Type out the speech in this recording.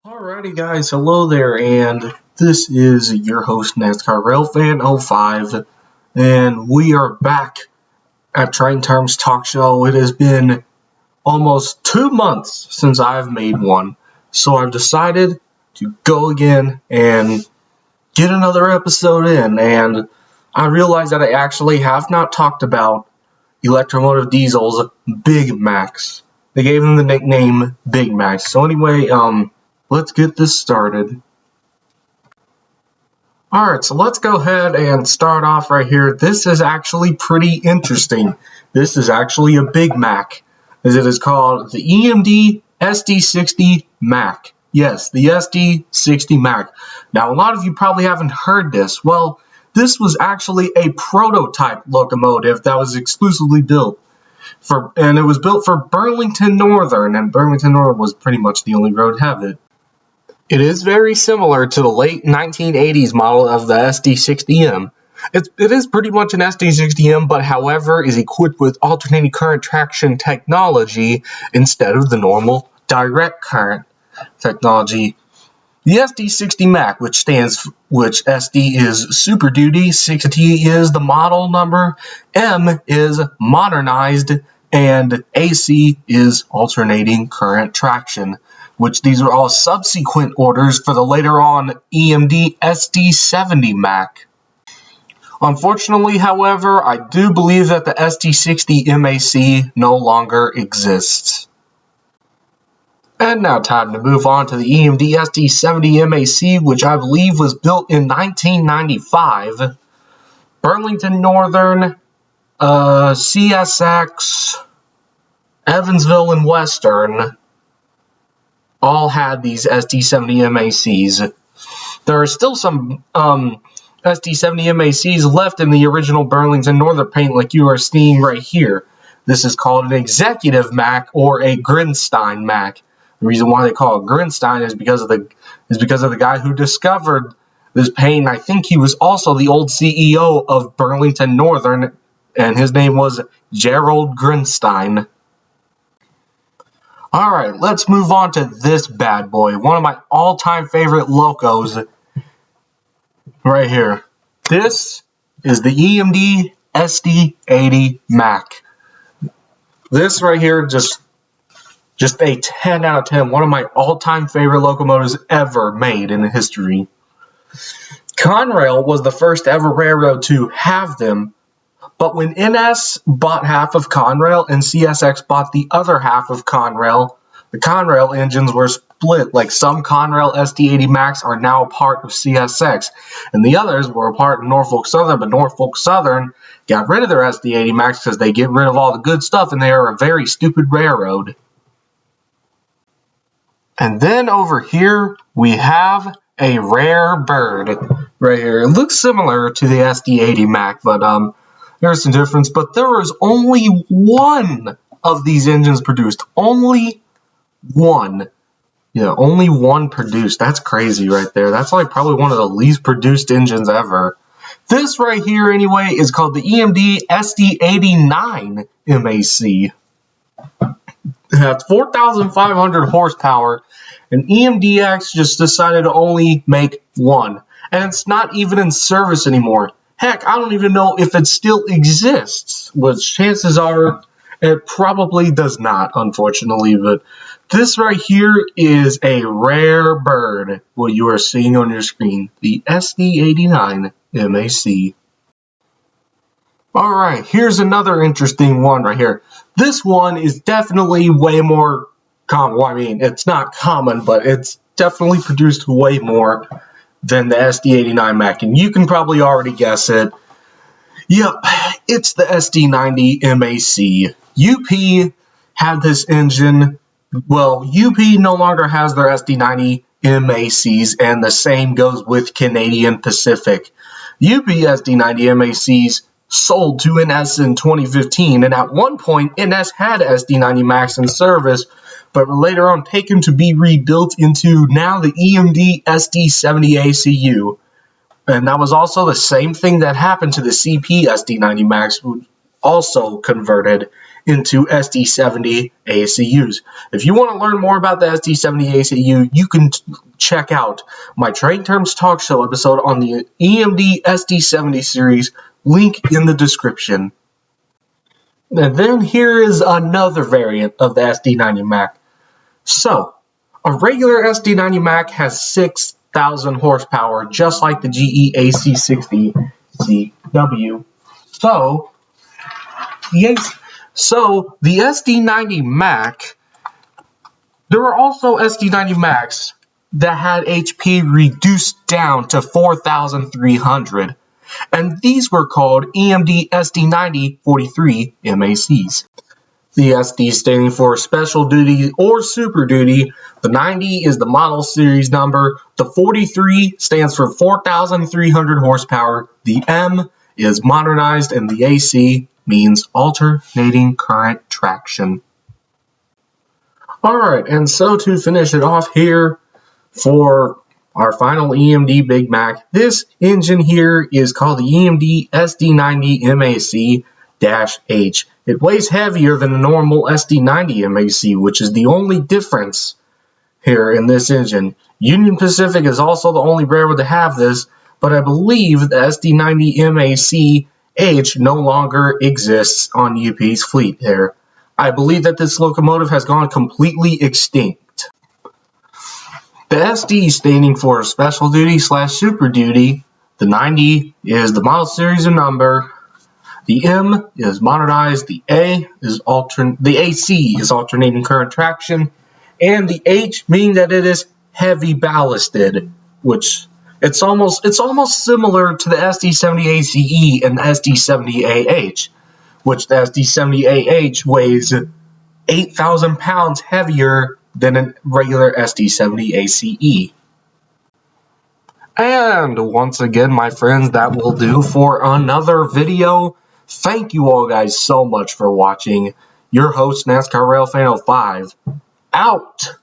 Alrighty guys, hello there, and this is your host NASCAR Railfan05, and we are back at Train Terms Talk Show. It has been almost 2 months since I've made one, so I've decided to go again and get another episode in, and I realized that I actually have not talked about Electromotive Diesel's Big Macs. They gave them the nickname Big Macs. So anyway, let's get this started. Alright, so let's go ahead and start off right here. This is actually pretty interesting. This is actually a Big Mac, as it is called the EMD SD60 Mac. Yes, the SD60 Mac. Now, a lot of you probably haven't heard this. Well, this was actually a prototype locomotive that was exclusively built and it was built for Burlington Northern, and Burlington Northern was pretty much the only road to have it. It is very similar to the late 1980s model of the SD60M. It is pretty much an SD60M, but however is equipped with alternating current traction technology instead of the normal direct current technology. The SD60 Mac, which SD is Super Duty, 60 is the model number, M is modernized, and AC is alternating current traction, which these are all subsequent orders for the later on EMD SD70 Mac. Unfortunately, however, I do believe that the SD60 MAC no longer exists. And now time to move on to the EMD SD70 MAC, which I believe was built in 1995. Burlington Northern, CSX, Evansville, and Western all had these SD70 MACs. There are still some SD70 MACs left in the original Burlington Northern paint, like you are seeing right here. This is called an Executive Mac or a Grinstein Mac. The reason why they call it Grinstein is because of the guy who discovered this paint. I think he was also the old CEO of Burlington Northern, and his name was Gerald Grinstein. Alright, let's move on to this bad boy. One of my all-time favorite locos right here. This is the EMD SD80 Mac. This right here, just a 10 out of 10. One of my all-time favorite locomotives ever made in history. Conrail was the first ever railroad to have them, but when NS bought half of Conrail and CSX bought the other half of Conrail, the Conrail engines were split. Like some Conrail SD80 Macs are now a part of CSX, and the others were a part of Norfolk Southern, but Norfolk Southern got rid of their SD80 Macs because they get rid of all the good stuff, and they are a very stupid railroad. And then over here, we have a rare bird right here. It looks similar to the SD80 Mac, but there's some difference. But there is only one of these engines produced. Only one. Yeah, only one produced. That's crazy right there. That's like probably one of the least produced engines ever. This right here, anyway, is called the EMD SD89 MAC. It has 4,500 horsepower, and EMDX just decided to only make one. And it's not even in service anymore. Heck, I don't even know if it still exists, which chances are it probably does not, unfortunately. But this right here is a rare bird, what you are seeing on your screen, the SD89 MAC. Alright, here's another interesting one right here. This one is definitely way more common. Well, I mean, it's not common, but it's definitely produced way more than the SD89 Mac. And you can probably already guess it. Yep, it's the SD90 MAC. UP had this engine. Well, UP no longer has their SD90 MACs, and the same goes with Canadian Pacific. UP SD90 MACs sold to NS in 2015, and at one point NS had SD90 Macs in service, but were later on taken to be rebuilt into now the EMD SD70 ACU. And that was also the same thing that happened to the CP SD90 Macs, who also converted into SD70 ACUs. If you want to learn more about the SD70 ACU, you can check out my Train Terms Talk Show episode on the EMD SD70 series, link in the description. And then here is another variant of the SD90 Mac. So, a regular SD90 Mac has 6,000 horsepower, just like the GE AC60 CW. So the SD90 Mac, there were also SD90 Macs that had HP reduced down to 4,300, and these were called EMD SD90 43 MACs. The SD standing for Special Duty or Super Duty, the 90 is the model series number, the 43 stands for 4,300 horsepower, the M is modernized, and the AC means alternating current traction. Alright, and so to finish it off here for our final EMD Big Mac, this engine here is called the EMD SD90 MAC-H. It weighs heavier than a normal SD90 MAC, which is the only difference here in this engine. Union Pacific is also the only railroad to have this, but I believe the SD90 MAC-H no longer exists on UP's fleet here. I believe that this locomotive has gone completely extinct. The SD standing for Special Duty / Super Duty, the 90 is the model series and number, the M is modernized, the AC is alternating current traction, and the H meaning that it is heavy ballasted, which it's almost similar to the SD70 ACE and the SD70 AH, which the SD70 AH weighs 8,000 pounds heavier than a regular SD70 ACE. And once again, my friends, that will do for another video. Thank you all guys so much for watching. Your host, NASCAR Rail Fan 05, out!